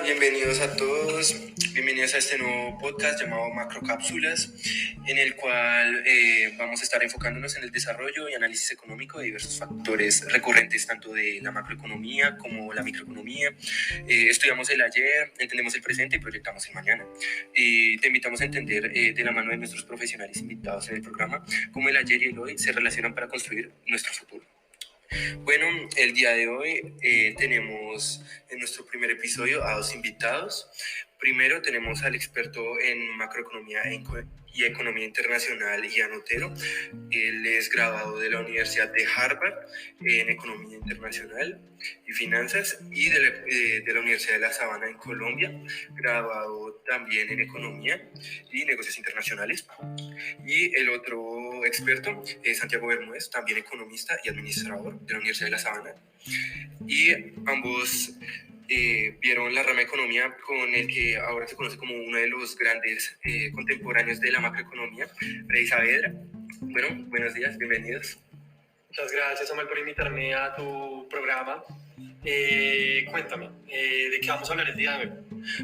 bienvenidos a todos, bienvenidos a este nuevo podcast llamado Macrocápsulas, en el cual vamos a estar enfocándonos en el desarrollo y análisis económico de diversos factores recurrentes tanto de la macroeconomía como la microeconomía. Estudiamos el ayer, entendemos el presente y proyectamos el mañana. Te invitamos a entender de la mano de nuestros profesionales invitados en el programa cómo el ayer y el hoy se relacionan para construir nuestro futuro. Bueno, el día de hoy tenemos en nuestro primer episodio a dos invitados. Primero tenemos al experto en macroeconomía y economía internacional, Ian Otero. Él es graduado de la Universidad de Harvard en economía internacional y finanzas y de la Universidad de La Sabana en Colombia, graduado también en economía y negocios internacionales. Y el otro experto es Santiago Bermúdez, también economista y administrador de la Universidad de La Sabana. Y ambos vieron la rama de economía con el que ahora se conoce como uno de los grandes contemporáneos de la macroeconomía, Freddy Saavedra. Bueno, buenos días, bienvenidos. Muchas gracias, Samuel, por invitarme a tu programa. Cuéntame, ¿de qué vamos a hablar el día de hoy?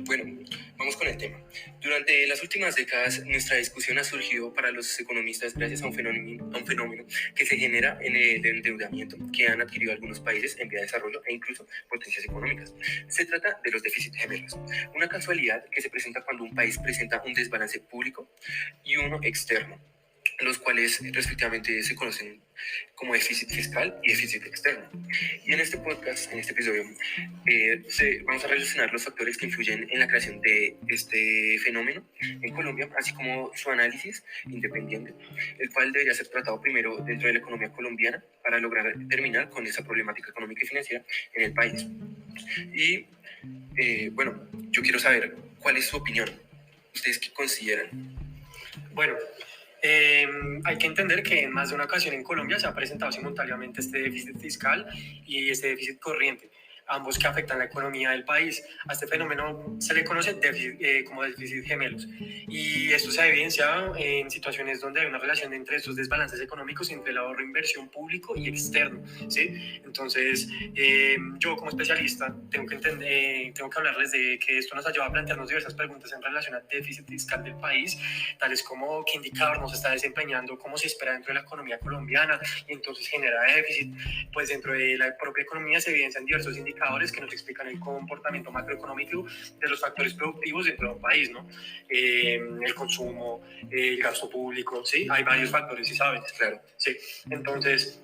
Bueno, vamos con el tema. Durante las últimas décadas, nuestra discusión ha surgido para los economistas gracias a un fenómeno que se genera en el endeudamiento que han adquirido algunos países en vía de desarrollo e incluso potencias económicas. Se trata de los déficits gemelos, una casualidad que se presenta cuando un país presenta un desbalance público y uno externo, los cuales respectivamente se conocen como déficit fiscal y déficit externo. Y en este podcast, en este episodio, vamos a relacionar los factores que influyen en la creación de este fenómeno en Colombia, así como su análisis independiente, el cual debería ser tratado primero dentro de la economía colombiana para lograr terminar con esa problemática económica y financiera en el país. Y bueno, yo quiero saber cuál es su opinión. ¿Ustedes qué consideran? Bueno, hay que entender que en más de una ocasión en Colombia se ha presentado simultáneamente este déficit fiscal y este déficit corriente, ambos que afectan la economía del país. A este fenómeno se le conoce como déficit gemelos, y esto se ha evidenciado en situaciones donde hay una relación entre estos desbalances económicos entre el ahorro, inversión público y externo, ¿sí? Entonces, yo como especialista tengo que hablarles de que esto nos ha llevado a plantearnos diversas preguntas en relación al déficit fiscal del país, tales como qué indicador nos está desempeñando, cómo se espera dentro de la economía colombiana, y entonces genera déficit. Pues dentro de la propia economía se evidencian diversos indicadores que nos explican el comportamiento macroeconómico de los factores productivos dentro de un país, ¿no? El consumo, el gasto público, ¿sí? Hay varios factores, ¿sí sabes? Claro. Sí. Entonces,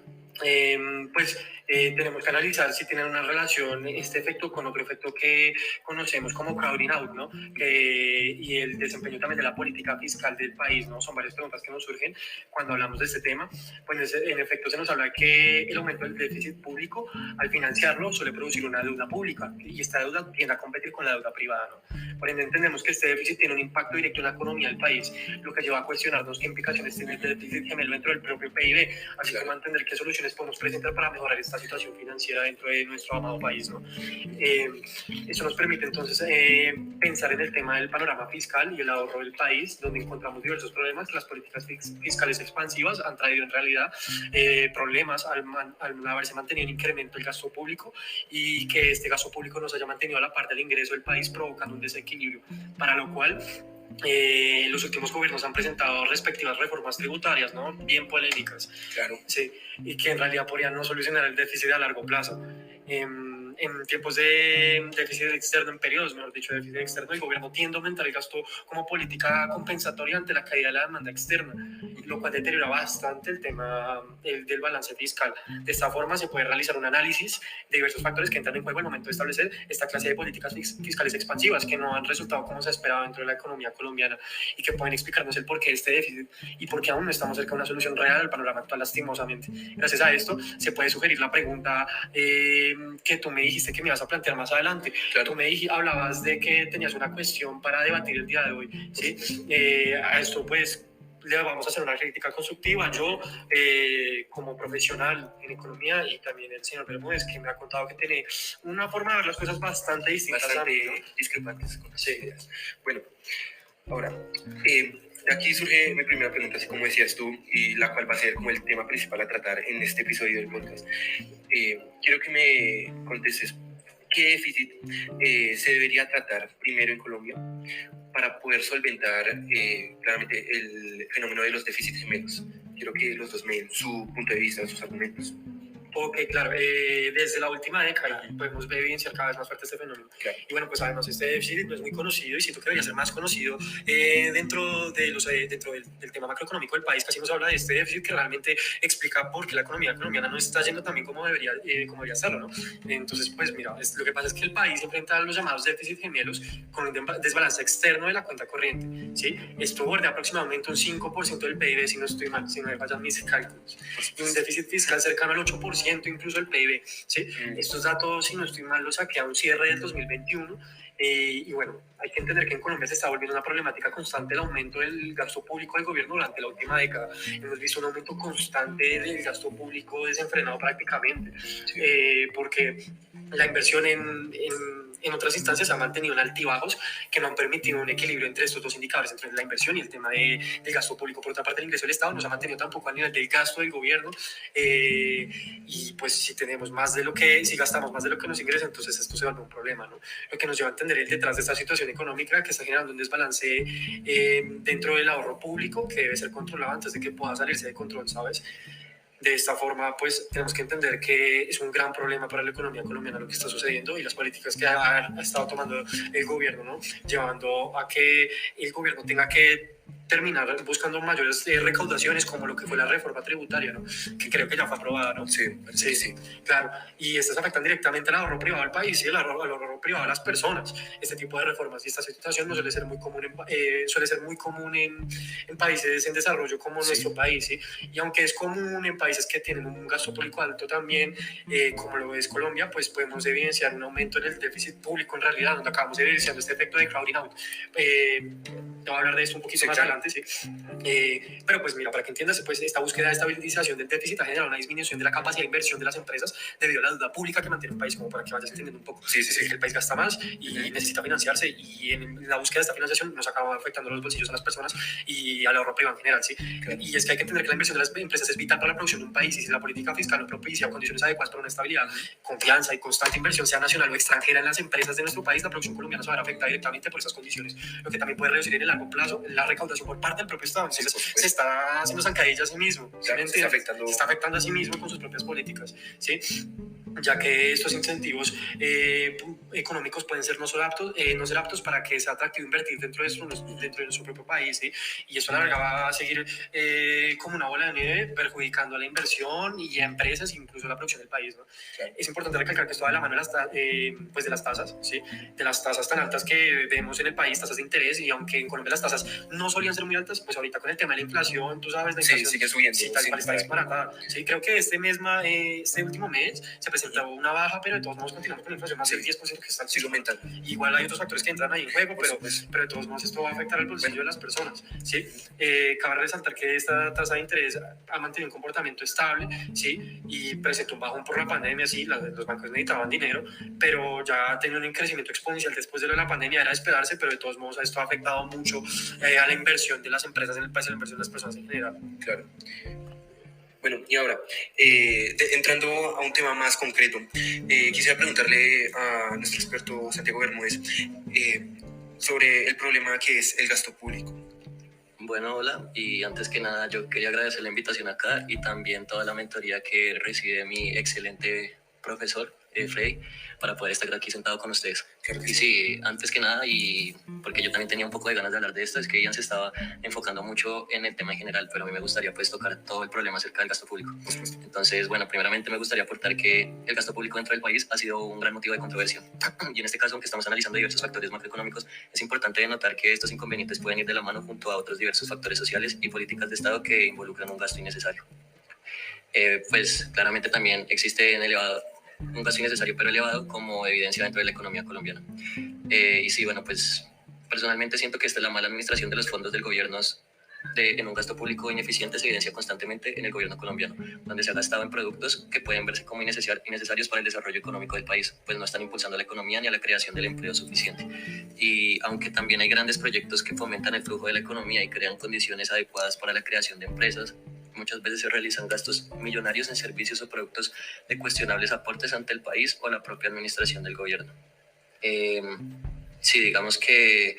tenemos que analizar si tienen una relación este efecto con otro efecto que conocemos como crowding out, ¿no? Y el desempeño también de la política fiscal del país, ¿no? Son varias preguntas que nos surgen cuando hablamos de este tema. Pues en efecto se nos habla que el aumento del déficit público, al financiarlo, suele producir una deuda pública, y esta deuda tiende a competir con la deuda privada, ¿no? Por ende, entendemos que este déficit tiene un impacto directo en la economía del país, lo que lleva a cuestionarnos qué implicaciones tiene el déficit gemelo dentro del propio PIB, así como a entender qué soluciones podemos presentar para mejorar esta situación financiera dentro de nuestro amado país, ¿no? Eso nos permite entonces pensar en el tema del panorama fiscal y el ahorro del país, donde encontramos diversos problemas. Las políticas fiscales expansivas han traído en realidad problemas al haberse mantenido un incremento del gasto público, y que este gasto público no se haya mantenido a la par del ingreso del país, provocando un desequilibrio, para lo cual los últimos gobiernos han presentado respectivas reformas tributarias, ¿no? Bien polémicas. Claro. Sí, y que en realidad podrían no solucionar el déficit a largo plazo. En tiempos de déficit externo, en periodos, mejor dicho, de déficit externo, el gobierno tiende a aumentar el gasto como política compensatoria ante la caída de la demanda externa, lo cual deteriora bastante el tema del balance fiscal. De esta forma se puede realizar un análisis de diversos factores que entran en juego al momento de establecer esta clase de políticas fiscales expansivas que no han resultado como se esperaba dentro de la economía colombiana, y que pueden explicarnos el porqué de este déficit y por qué aún no estamos cerca de una solución real al panorama actual, lastimosamente. Gracias a esto se puede sugerir la pregunta que tú me dijiste que me ibas a plantear más adelante. Claro. Tú me hablabas de que tenías una cuestión para debatir el día de hoy, ¿sí? A esto pues le vamos a hacer una crítica constructiva. Yo, como profesional en economía, y también el señor Bermúdez, que me ha contado que tiene una forma de ver las cosas bastante distintas, bastante ¿no? discrepantes con las Sí. ideas. Bueno, ahora, de aquí surge mi primera pregunta, así como decías tú, y la cual va a ser como el tema principal a tratar en este episodio del podcast. Quiero que me contestes ¿qué déficit se debería tratar primero en Colombia para poder solventar claramente el fenómeno de los déficits gemelos? Quiero que los dos me den su punto de vista, sus argumentos. Ok, claro. Desde la última década podemos ver evidenciar cada vez más fuerte este fenómeno. Claro. Y bueno, pues además este déficit no es muy conocido y siento que debería ser más conocido dentro del tema macroeconómico del país. Casi nos habla de este déficit que realmente explica por qué la economía colombiana no está yendo tan bien como debería estarlo, ¿no? Entonces, pues mira, lo que pasa es que el país enfrenta a los llamados déficits gemelos con un desbalance externo de la cuenta corriente, ¿sí? Esto bordea aproximadamente un 5% del PIB, si no estoy mal, si no me fallan mis cálculos. Y un déficit fiscal cercano al 8%, incluso el PIB, ¿sí? Estos datos, si no estoy mal, los saqué a un cierre del 2021. Y bueno, hay que entender que en Colombia se está volviendo una problemática constante el aumento del gasto público del gobierno durante la última década. Hemos visto un aumento constante del gasto público desenfrenado prácticamente, porque la inversión en otras instancias ha mantenido en altibajos que no han permitido un equilibrio entre estos dos indicadores, entre la inversión y el tema del gasto público. Por otra parte, el ingreso del Estado no se ha mantenido tampoco a nivel del gasto del gobierno, y pues si gastamos más de lo que nos ingresa, entonces esto se vuelve un problema, ¿no? Lo que nos lleva a entender el detrás de esta situación económica que está generando un desbalance dentro del ahorro público que debe ser controlado antes de que pueda salirse de control, ¿sabes? De esta forma, pues tenemos que entender que es un gran problema para la economía colombiana lo que está sucediendo y las políticas que ha estado tomando el gobierno, ¿no? Llevando a que el gobierno tenga que terminar buscando mayores recaudaciones, como lo que fue la reforma tributaria, ¿no? Que creo que ya fue aprobada, ¿no? Sí, Claro. Y estas afectan directamente al ahorro privado del país y al ahorro privado de las personas. Este tipo de reformas y esta situación no suele ser muy común en países en desarrollo como nuestro país, ¿sí? Y aunque es común en países que tienen un gasto público alto también, como lo es Colombia, pues podemos evidenciar un aumento en el déficit público en realidad, donde acabamos evidenciando este efecto de crowding out. Te voy a hablar de esto un poquito más adelante, sí. Pero pues mira, para que entiendas, pues esta búsqueda de estabilización del déficit ha generado una disminución de la capacidad de inversión de las empresas debido a la deuda pública que mantiene el país, como para que vayas entendiendo un poco. Sí. Que el país gasta más y necesita financiarse, y en la búsqueda de esta financiación nos acaba afectando los bolsillos a las personas y al ahorro privado en general, ¿sí? Claro. Y es que hay que entender que la inversión de las empresas es vital para la producción de un país, y si la política fiscal no propicia condiciones adecuadas para una estabilidad, confianza y constante inversión, sea nacional o extranjera, en las empresas de nuestro país, la producción colombiana se va a ver afectada directamente por esas condiciones, lo que también puede reducir en el largo plazo la recaudación por parte del propio Estado. Entonces se está haciendo zancadilla a sí mismo, claro, se está afectando a sí mismo con sus propias políticas, ¿sí? Ya que estos incentivos económicos pueden ser no ser aptos para que sea atractivo invertir dentro de nuestro propio país, ¿sí? Y eso a la larga va a seguir como una bola de nieve, perjudicando a la inversión y a empresas, incluso a la producción del país, ¿no? Claro. Es importante recalcar que esto va de la mano pues de las tasas, ¿sí? De las tasas tan altas que vemos en el país, tasas de interés, y aunque en Colombia las tasas no solían ser muy altas, pues ahorita con el tema de la inflación, tú sabes, la inflación sigue subiendo. Sí, tal cual está disparatada. Sí, creo que este último mes se presentó una baja, pero de todos modos continuamos con la inflación más del 10% que está aumentando. Igual hay otros factores que entran ahí en juego, pero de todos modos esto va a afectar al bolsillo de las personas, ¿sí? Cabe resaltar que esta tasa de interés ha mantenido un comportamiento estable, ¿sí? Y presentó un bajón por la pandemia, sí, los bancos necesitaban dinero, pero ya ha tenido un crecimiento exponencial después de la pandemia, era de esperarse, pero de todos modos esto ha afectado mucho a la inversión de las empresas en el país, a la inversión de las personas en general. Claro. Bueno, y ahora, entrando a un tema más concreto, quisiera preguntarle a nuestro experto Santiago Bermúdez sobre el problema que es el gasto público. Bueno, hola, y antes que nada yo quería agradecer la invitación acá y también toda la mentoría que recibe mi excelente profesor, Freddy, para poder estar aquí sentado con ustedes. Claro que y sí, antes que nada, y porque yo también tenía un poco de ganas de hablar de esto, es que Ian se estaba enfocando mucho en el tema en general, pero a mí me gustaría pues tocar todo el problema acerca del gasto público. Entonces, bueno, primeramente me gustaría aportar que el gasto público dentro del país ha sido un gran motivo de controversia. Y en este caso, aunque estamos analizando diversos factores macroeconómicos, es importante notar que estos inconvenientes pueden ir de la mano junto a otros diversos factores sociales y políticas de Estado que involucran un gasto innecesario. Pues claramente también existe un gasto innecesario pero elevado como evidencia dentro de la economía colombiana. Y sí, bueno, pues personalmente siento que esta es la mala administración de los fondos del gobierno en un gasto público ineficiente se evidencia constantemente en el gobierno colombiano, donde se ha gastado en productos que pueden verse como innecesarios para el desarrollo económico del país, pues no están impulsando la economía ni a la creación del empleo suficiente. Y aunque también hay grandes proyectos que fomentan el flujo de la economía y crean condiciones adecuadas para la creación de empresas, Muchas veces se realizan gastos millonarios en servicios o productos de cuestionables aportes ante el país o la propia administración del gobierno. Sí, digamos que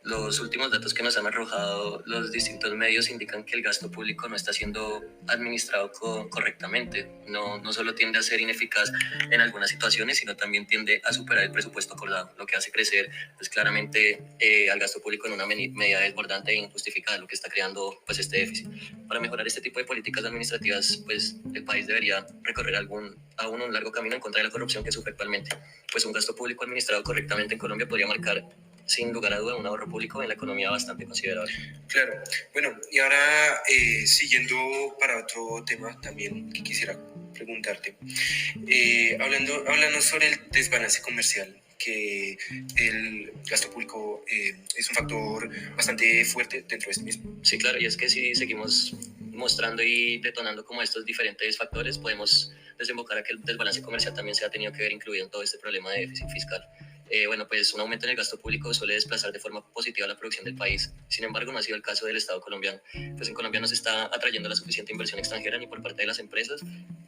los últimos datos que nos han arrojado los distintos medios indican que el gasto público no está siendo administrado correctamente. No solo tiende a ser ineficaz en algunas situaciones, sino también tiende a superar el presupuesto acordado, lo que hace crecer pues, claramente al gasto público en una medida desbordante e injustificada, lo que está creando pues, este déficit. Para mejorar este tipo de políticas administrativas, pues el país debería recorrer aún un largo camino en contra de la corrupción que sufre actualmente. Pues un gasto público administrado correctamente en Colombia podría marcar sin lugar a duda un ahorro público en la economía bastante considerable. Claro. Bueno, y ahora siguiendo para otro tema también que quisiera preguntarte, hablando sobre el desbalance comercial, que el gasto público es un factor bastante fuerte dentro de este mismo. Sí, claro, y es que si seguimos mostrando y detonando como estos diferentes factores, podemos desembocar a que el desbalance comercial también se ha tenido que ver incluido en todo este problema de déficit fiscal. Bueno, pues un aumento en el gasto público suele desplazar de forma positiva la producción del país. Sin embargo, no ha sido el caso del Estado colombiano. Pues en Colombia no se está atrayendo la suficiente inversión extranjera ni por parte de las empresas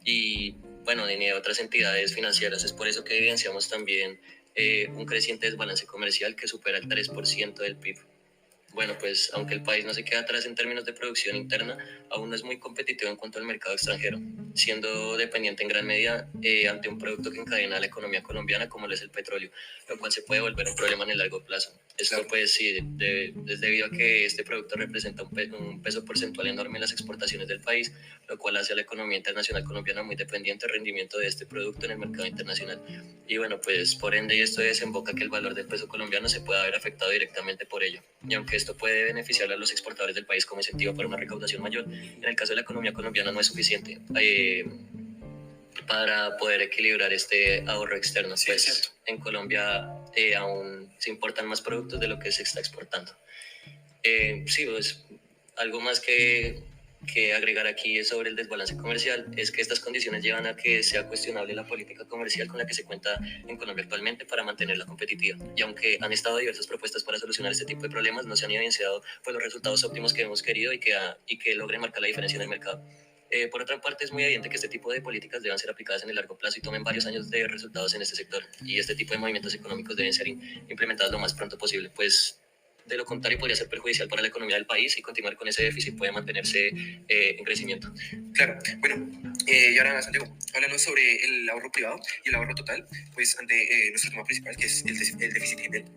y, bueno, ni de otras entidades financieras. Es por eso que evidenciamos también un creciente desbalance comercial que supera el 3% del PIB. Bueno, pues aunque el país no se queda atrás en términos de producción interna, aún no es muy competitivo en cuanto al mercado extranjero, siendo dependiente en gran medida ante un producto que encadena la economía colombiana como lo es el petróleo, lo cual se puede volver un problema en el largo plazo. Esto pues sí, es debido a que este producto representa un peso porcentual enorme en las exportaciones del país, lo cual hace a la economía internacional colombiana muy dependiente del rendimiento de este producto en el mercado internacional. Y bueno, pues por ende esto desemboca que el valor del peso colombiano se pueda ver afectado directamente por ello. Y aunque esto puede beneficiar a los exportadores del país como incentivo para una recaudación mayor, en el caso de la economía colombiana no es suficiente para poder equilibrar este ahorro externo. Sí, pues en Colombia aún se importan más productos de lo que se está exportando. Sí, pues algo más que agregar aquí sobre el desbalance comercial es que estas condiciones llevan a que sea cuestionable la política comercial con la que se cuenta en Colombia actualmente para mantenerla competitiva. Y aunque han estado diversas propuestas para solucionar este tipo de problemas, no se han evidenciado pues, los resultados óptimos que hemos querido y que logren marcar la diferencia en el mercado. Por otra parte, es muy evidente que este tipo de políticas deben ser aplicadas en el largo plazo y tomen varios años de resultados en este sector. Y este tipo de movimientos económicos deben ser implementados lo más pronto posible, pues de lo contrario podría ser perjudicial para la economía del país y continuar con ese déficit puede mantenerse en crecimiento. Claro. Bueno, y ahora, Santiago, hablando sobre el ahorro privado y el ahorro total, pues ante nuestro tema principal, que es el déficit general.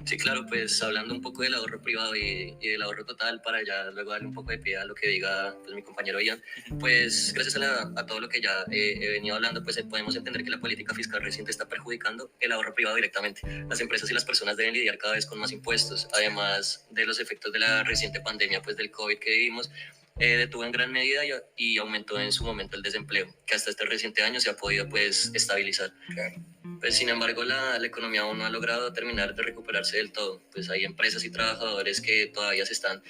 Sí, claro, pues hablando un poco del ahorro privado y del ahorro total, para ya luego darle un poco de pie a lo que diga pues, mi compañero Ian, pues gracias a todo lo que ya he venido hablando, pues podemos entender que la política fiscal reciente está perjudicando el ahorro privado directamente. Las empresas y las personas deben lidiar cada vez con más impuestos, además de los efectos de la reciente pandemia pues, del COVID que vivimos. Detuvo en gran medida y aumentó en su momento el desempleo, que hasta este reciente año se ha podido pues estabilizar. Claro. Pues, sin embargo, la economía aún no ha logrado terminar de recuperarse del todo. Pues hay empresas y trabajadores que todavía se están,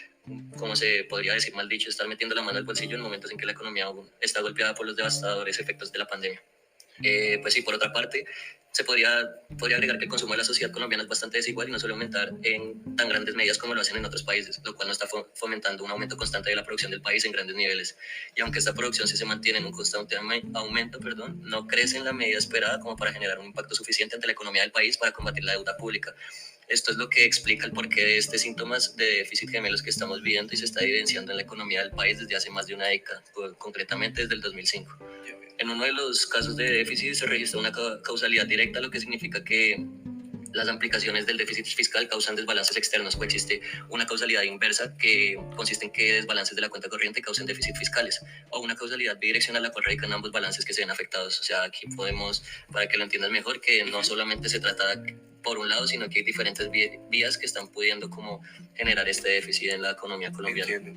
como se podría decir mal dicho, están metiendo la mano al bolsillo en momentos en que la economía aún está golpeada por los devastadores efectos de la pandemia. Pues sí, por otra parte, se podría agregar que el consumo de la sociedad colombiana es bastante desigual y no suele aumentar en tan grandes medidas como lo hacen en otros países, lo cual no está fomentando un aumento constante de la producción del país en grandes niveles. Y aunque esta producción sí se mantiene en un constante aumento, no crece en la medida esperada como para generar un impacto suficiente ante la economía del país para combatir la deuda pública. Esto es lo que explica el porqué de estos síntomas de déficit gemelos que estamos viviendo y se está evidenciando en la economía del país desde hace más de una década, concretamente desde el 2005. En uno de los casos de déficit se registra una causalidad directa, lo que significa que las implicaciones del déficit fiscal causan desbalances externos, o existe una causalidad inversa que consiste en que desbalances de la cuenta corriente causen déficit fiscales, o una causalidad bidireccional la cual radica en ambos balances que se ven afectados. O sea, aquí podemos, para que lo entiendas mejor, que no solamente se trata por un lado, sino que hay diferentes vías que están pudiendo como generar este déficit en la economía colombiana.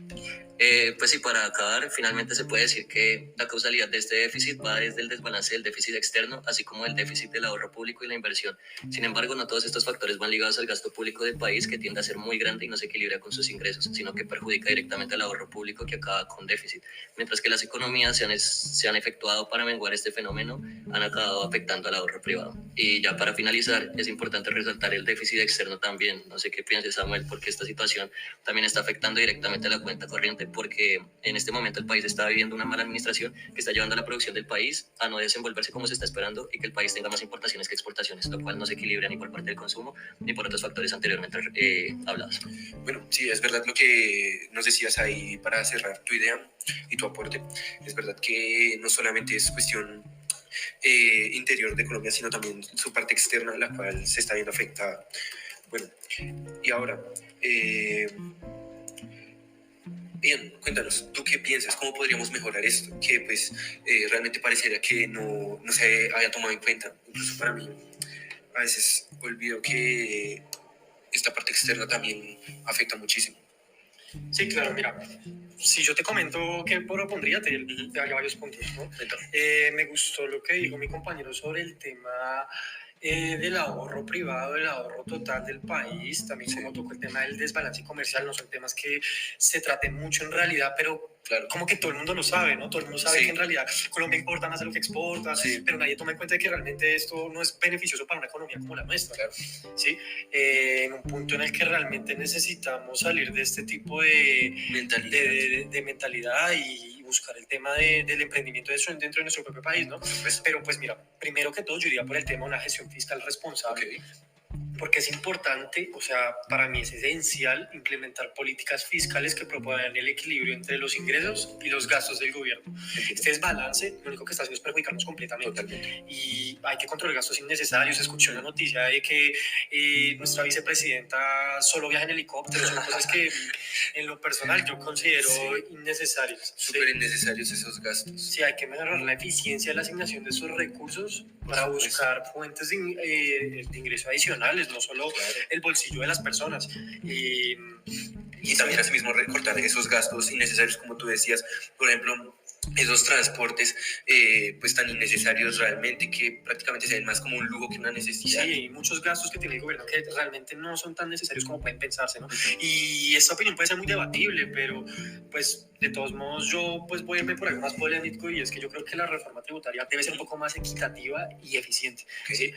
Pues sí, para acabar, finalmente se puede decir que la causalidad de este déficit va desde el desbalance del déficit externo, así como el déficit del ahorro público y la inversión. Sin embargo, no todos estos factores van ligados al gasto público del país, que tiende a ser muy grande y no se equilibra con sus ingresos, sino que perjudica directamente al ahorro público, que acaba con déficit. Mientras que las economías se han efectuado para menguar este fenómeno, han acabado afectando al ahorro privado. Y ya para finalizar, es importante importante resaltar el déficit externo también. No sé qué piensa Samuel, porque esta situación también está afectando directamente a la cuenta corriente, porque en este momento el país está viviendo una mala administración que está llevando a la producción del país a no desenvolverse como se está esperando y que el país tenga más importaciones que exportaciones, lo cual no se equilibra ni por parte del consumo ni por otros factores anteriormente hablados. Bueno, sí, es verdad lo que nos decías ahí para cerrar tu idea y tu aporte. Es verdad que no solamente es cuestión interior de Colombia, sino también su parte externa, la cual se está viendo afectada. Bueno, y ahora, bien, cuéntanos, ¿tú qué piensas? ¿Cómo podríamos mejorar esto? Que pues realmente pareciera que no se había tomado en cuenta. Incluso para mí, a veces olvido que esta parte externa también afecta muchísimo. Sí, claro, mira, si yo te comento qué propondría, te haría varios puntos, ¿no? Me gustó lo que dijo mi compañero sobre el tema del ahorro privado, del ahorro total del país, también como tocó el tema del desbalance comercial, no son temas que se traten mucho en realidad, pero claro, como que todo el mundo lo sabe, ¿no? Todo el mundo sabe que en realidad Colombia importa más de lo que exporta, pero nadie toma en cuenta que realmente esto no es beneficioso para una economía como la nuestra, claro. ¿Sí? En un punto en el que realmente necesitamos salir de este tipo de mentalidad y buscar el tema del emprendimiento dentro de nuestro propio país, ¿no? Pero pues mira, primero que todo yo iría por el tema de una gestión fiscal responsable. Porque es importante, o sea, para mí es esencial implementar políticas fiscales que promuevan el equilibrio entre los ingresos y los gastos del gobierno. Este desbalance lo único que está haciendo es perjudicarnos completamente. Totalmente. Y hay que controlar gastos innecesarios. Escuché una noticia de que nuestra vicepresidenta solo viaja en helicóptero. Son cosas que en lo personal yo considero innecesarias. Súper innecesarios esos gastos. Sí, hay que mejorar la eficiencia de la asignación de esos recursos para buscar fuentes de ingreso adicionales, no solo el bolsillo de las personas. Y también asimismo recortar esos gastos innecesarios, como tú decías, por ejemplo, esos transportes pues tan innecesarios realmente, que prácticamente se ven más como un lujo que una necesidad. Sí, hay muchos gastos que tiene el gobierno que realmente no son tan necesarios como pueden pensarse, ¿no? Y esta opinión puede ser muy debatible, pero pues de todos modos yo pues voy a irme por algo más polémico, y es que yo creo que la reforma tributaria debe ser un poco más equitativa y eficiente, ¿sí?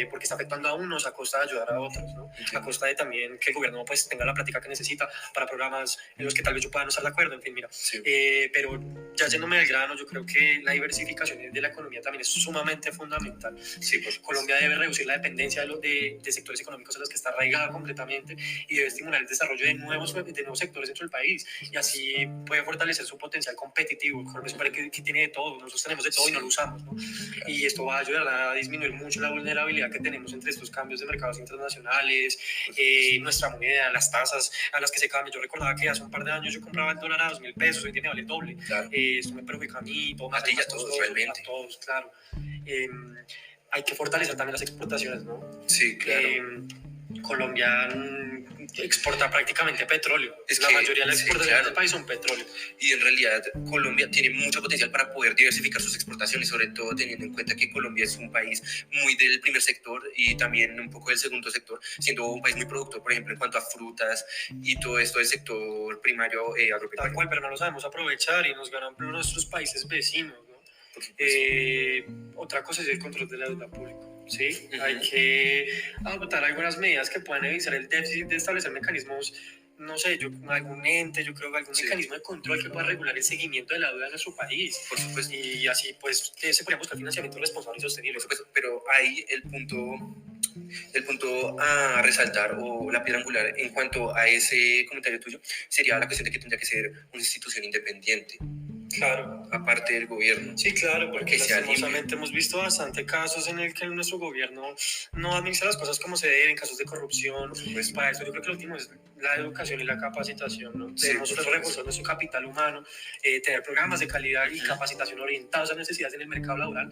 Porque está afectando a unos a costa de ayudar a otros, ¿no? A costa de también que el gobierno pues tenga la plática que necesita para programas en los que tal vez yo pueda no estar de acuerdo, en fin, mira. Pero ya yéndome al grano, yo creo que la diversificación de la economía también es sumamente fundamental. Sí, pues Colombia debe reducir la dependencia de sectores económicos en los que está arraigada completamente, y debe estimular el desarrollo de nuevos sectores dentro del país, y así puede fortalecer su potencial competitivo. Colombia es un país que tiene de todo, nosotros tenemos de todo y no lo usamos, ¿no? Y esto va a ayudar a disminuir mucho la vulnerabilidad que tenemos entre estos cambios de mercados internacionales, nuestra moneda, las tasas a las que se cambian. Yo recordaba que hace un par de años yo compraba el dólar a 2.000 pesos, hoy tiene vale el doble. Claro. Esto me perjudica a mí, a ti y a todos, realmente. A todos, claro. Hay que fortalecer también las exportaciones, ¿no? Sí, claro. Colombia exporta prácticamente petróleo. La mayoría de las exportaciones del país son petróleo. Y en realidad Colombia tiene mucho potencial para poder diversificar sus exportaciones, sobre todo teniendo en cuenta que Colombia es un país muy del primer sector y también un poco del segundo sector, siendo un país muy productor, por ejemplo, en cuanto a frutas y todo esto del sector primario agropecuario. Tal cual, pero no lo sabemos aprovechar y nos ganan nuestros países vecinos, ¿no? Otra cosa es el control de la deuda pública. ¿Sí? Hay que adoptar algunas medidas que puedan evitar el déficit, de establecer mecanismos, no sé, algún ente, yo creo que algún mecanismo de control que pueda regular el seguimiento de la deuda de nuestro país. Por supuesto. Y así pues se podría buscar financiamiento responsable y sostenible. Por supuesto, pero ahí el punto a resaltar, o la piedra angular en cuanto a ese comentario tuyo, sería la cuestión de que tendría que ser una institución independiente. Claro. Aparte del gobierno. Sí, claro, porque lastimosamente hemos visto bastante casos en el que nuestro gobierno no administra las cosas como se deben, casos de corrupción. Pues para eso yo creo que lo último es la educación y la capacitación, ¿no? Debemos reforzar nuestro capital humano, tener programas de calidad y capacitación orientados a necesidades en el mercado laboral,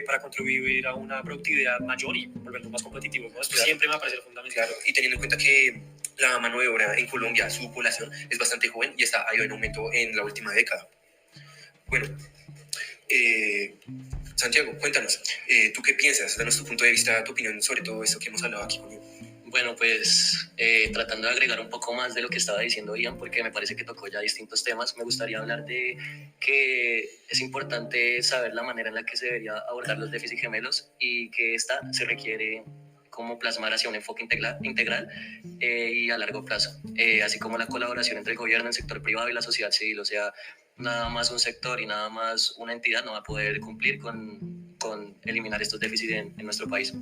para contribuir a una productividad mayor y volvernos más competitivos, ¿no? Esto siempre me va a parecer fundamental. Claro, y teniendo en cuenta que la mano de obra en Colombia, su población es bastante joven y ha ido en aumento en la última década. Bueno, Santiago, cuéntanos, ¿tú qué piensas? Danos tu punto de vista, tu opinión sobre todo esto que hemos hablado aquí conmigo. Bueno, pues tratando de agregar un poco más de lo que estaba diciendo Ian, porque me parece que tocó ya distintos temas, me gustaría hablar de que es importante saber la manera en la que se debería abordar los déficits gemelos y que esta se requiere como plasmar hacia un enfoque integral y a largo plazo, así como la colaboración entre el gobierno, el sector privado y la sociedad civil. O sea, nada más un sector y nada más una entidad no va a poder cumplir con eliminar estos déficits en nuestro país.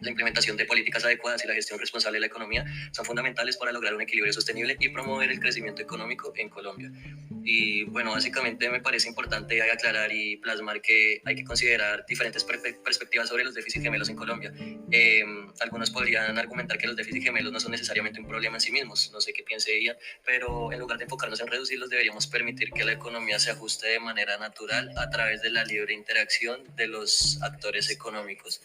La implementación de políticas adecuadas y la gestión responsable de la economía son fundamentales para lograr un equilibrio sostenible y promover el crecimiento económico en Colombia. Y bueno, básicamente me parece importante aclarar y plasmar que hay que considerar diferentes perspectivas sobre los déficits gemelos en Colombia. Algunos podrían argumentar que los déficits gemelos no son necesariamente un problema en sí mismos, no sé qué piense ella, pero en lugar de enfocarnos en reducirlos, deberíamos permitir que la economía se ajuste de manera natural a través de la libre interacción de los actores económicos.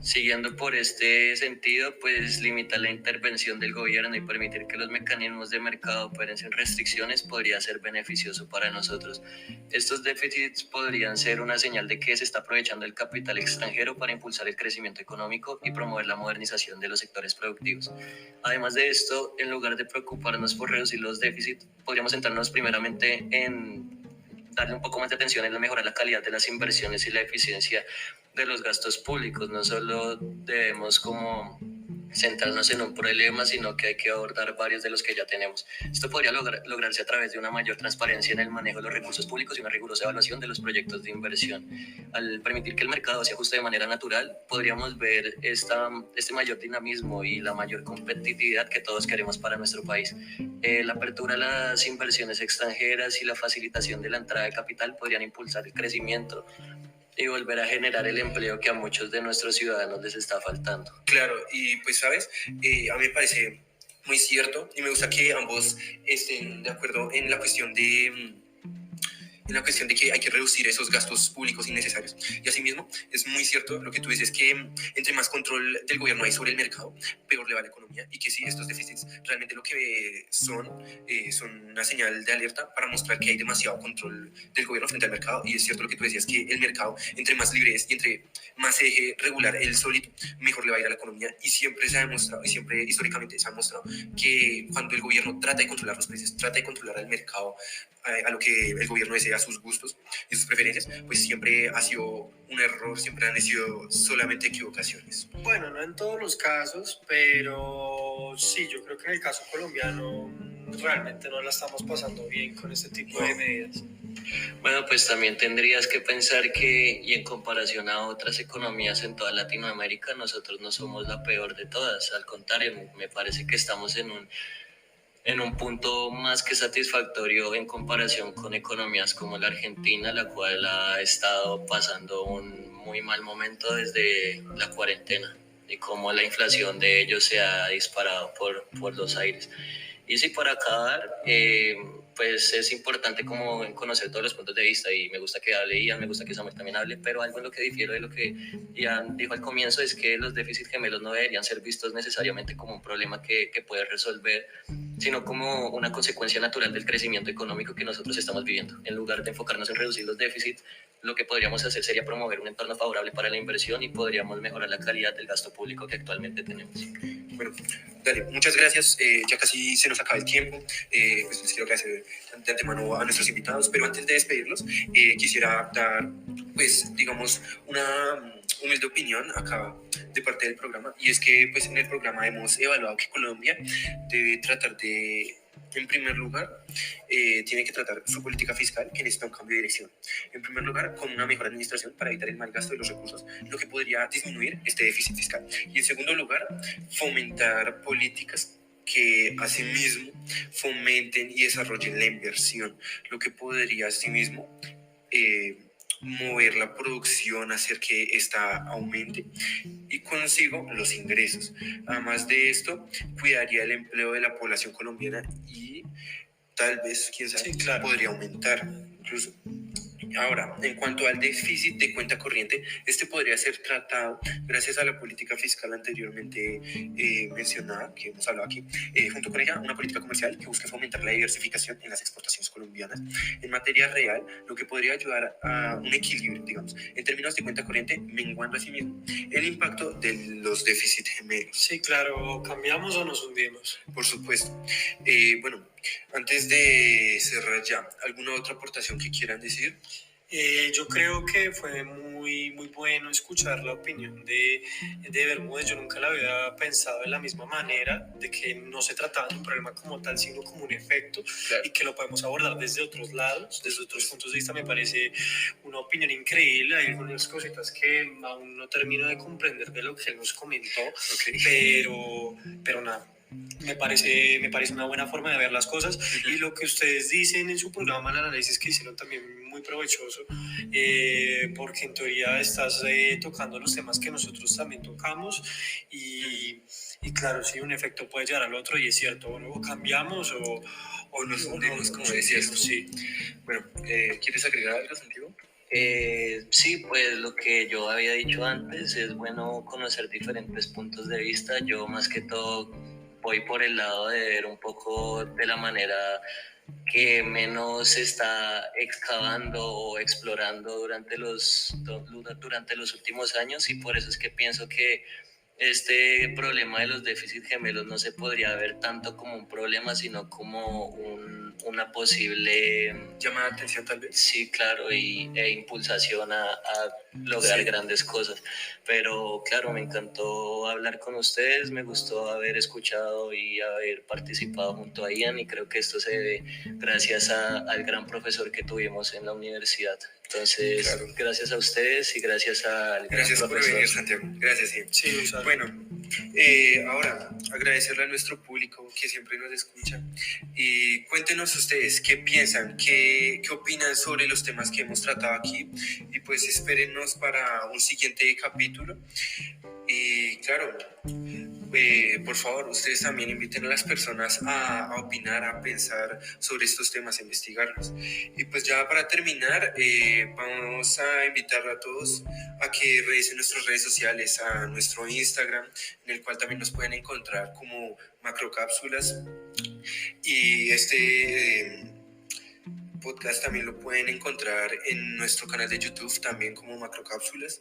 Siguiendo por este sentido, pues limitar la intervención del gobierno y permitir que los mecanismos de mercado operen sin restricciones podría ser beneficioso para nosotros. Estos déficits podrían ser una señal de que se está aprovechando el capital extranjero para impulsar el crecimiento económico y promover la modernización de los sectores productivos. Además de esto, en lugar de preocuparnos por reducir los déficits, podríamos centrarnos primeramente en darle un poco más de atención en mejorar la calidad de las inversiones y la eficiencia de los gastos públicos. No solo debemos como centrarnos en un problema, sino que hay que abordar varios de los que ya tenemos. Esto podría lograrse a través de una mayor transparencia en el manejo de los recursos públicos y una rigurosa evaluación de los proyectos de inversión. Al permitir que el mercado se ajuste de manera natural, podríamos ver este mayor dinamismo y la mayor competitividad que todos queremos para nuestro país. La apertura a las inversiones extranjeras y la facilitación de la entrada de capital podrían impulsar el crecimiento y volver a generar el empleo que a muchos de nuestros ciudadanos les está faltando. Claro, y pues sabes, a mí me parece muy cierto y me gusta que ambos estén de acuerdo en la cuestión de que hay que reducir esos gastos públicos innecesarios. Y asimismo, es muy cierto lo que tú dices, que entre más control del gobierno hay sobre el mercado, peor le va a la economía, y que sí, estos déficits realmente lo que son una señal de alerta para mostrar que hay demasiado control del gobierno frente al mercado. Y es cierto lo que tú decías, que el mercado, entre más libre es y entre más se deje regular él solito, mejor le va a ir a la economía. Y siempre se ha demostrado, y siempre históricamente se ha mostrado, que cuando el gobierno trata de controlar los precios, trata de controlar al mercado, a lo que el gobierno desea, sus gustos y sus preferencias, pues siempre ha sido un error, siempre han sido solamente equivocaciones. Bueno, no en todos los casos, pero sí, yo creo que en el caso colombiano realmente no la estamos pasando bien con este tipo de medidas. Bueno, pues también tendrías que pensar que, y en comparación a otras economías en toda Latinoamérica, nosotros no somos la peor de todas. Al contrario, me parece que estamos en un punto más que satisfactorio en comparación con economías como la Argentina, la cual ha estado pasando un muy mal momento desde la cuarentena y cómo la inflación de ellos se ha disparado por los aires. Y sí, para acabar, pues es importante como conocer todos los puntos de vista, y me gusta que hable Ian, me gusta que Samuel también hable, pero algo en lo que difiero de lo que Ian dijo al comienzo es que los déficits gemelos no deberían ser vistos necesariamente como un problema que puede resolver, sino como una consecuencia natural del crecimiento económico que nosotros estamos viviendo. En lugar de enfocarnos en reducir los déficits, lo que podríamos hacer sería promover un entorno favorable para la inversión y podríamos mejorar la calidad del gasto público que actualmente tenemos. Bueno, dale, muchas gracias. Ya casi se nos acaba el tiempo. Pues les quiero agradecer de antemano a nuestros invitados, pero antes de despedirlos, quisiera dar, pues, digamos, una humilde opinión acá de parte del programa, y es que pues en el programa hemos evaluado que Colombia debe tratar de, en primer lugar, tiene que tratar su política fiscal, que necesita un cambio de dirección. En primer lugar, con una mejor administración para evitar el mal gasto de los recursos, lo que podría disminuir este déficit fiscal. Y en segundo lugar, fomentar políticas que asimismo fomenten y desarrollen la inversión, lo que podría asimismo mover la producción, hacer que ésta aumente y consigo los ingresos. Además de esto, cuidaría el empleo de la población colombiana y tal vez, quién sabe, Sí, claro, podría aumentar incluso. Ahora, en cuanto al déficit de cuenta corriente, este podría ser tratado gracias a la política fiscal anteriormente mencionada, que hemos hablado aquí, junto con ella una política comercial que busque fomentar la diversificación en las exportaciones colombianas. En materia real, lo que podría ayudar a un equilibrio, digamos, en términos de cuenta corriente, menguando así mismo el impacto de los déficits gemelos. sí, claro, ¿cambiamos o nos hundimos? Por supuesto. Bueno, antes de cerrar ya, ¿alguna otra aportación que quieran decir? Yo creo que fue muy bueno escuchar la opinión de Bermúdez. Yo nunca la había pensado de la misma manera, de que no se trataba de un problema como tal, sino como un efecto, Claro. y que lo podemos abordar desde otros lados, desde otros puntos de vista. Me parece una opinión increíble. Hay algunas cositas que aún no termino de comprender de lo que él nos comentó, Okay. pero nada. Me parece una buena forma de ver las cosas, y lo que ustedes dicen en su programa, el análisis que hicieron también muy provechoso, porque en teoría estás tocando los temas que nosotros también tocamos, y claro, sí, un efecto puede llegar al otro, y es cierto, o cambiamos O nos hundimos, como decías tú. Sí. Bueno, ¿quieres agregar algo, Santiago? Sí, pues lo que yo había dicho antes, es bueno conocer diferentes puntos de vista. Yo más que todo voy por el lado de ver un poco de la manera que menos se está excavando o explorando durante los últimos años, y por eso es que pienso que este problema de los déficits gemelos no se podría ver tanto como un problema, sino como una posible Llamada de atención, tal vez. sí, claro, e impulsación a lograr Sí. grandes cosas. Pero claro, me encantó hablar con ustedes, me gustó haber escuchado y haber participado junto a Ian, y creo que esto se debe gracias al gran profesor que tuvimos en la universidad. Entonces, Claro. gracias a ustedes y gracias al Gracias gran por profesor. venir, Santiago. Gracias, sí. Sí, o sea, Bueno, ahora agradecerle a nuestro público que siempre nos escucha, y cuéntenos ustedes qué piensan, qué opinan sobre los temas que hemos tratado aquí, y pues espérennos para un siguiente capítulo. Y claro, por favor, ustedes también inviten a las personas a opinar, a pensar sobre estos temas, a investigarlos. Y pues ya para terminar, vamos a invitar a todos a que revisen nuestras redes sociales, a nuestro Instagram, en el cual también nos pueden encontrar como Macrocápsulas. Y este podcast también lo pueden encontrar en nuestro canal de YouTube, también como Macrocápsulas.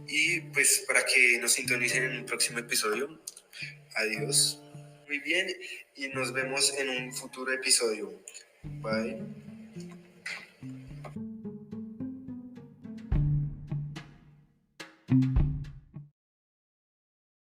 Y pues para que nos sintonicen en un próximo episodio. Adiós. Muy bien, y nos vemos en un futuro episodio. Bye.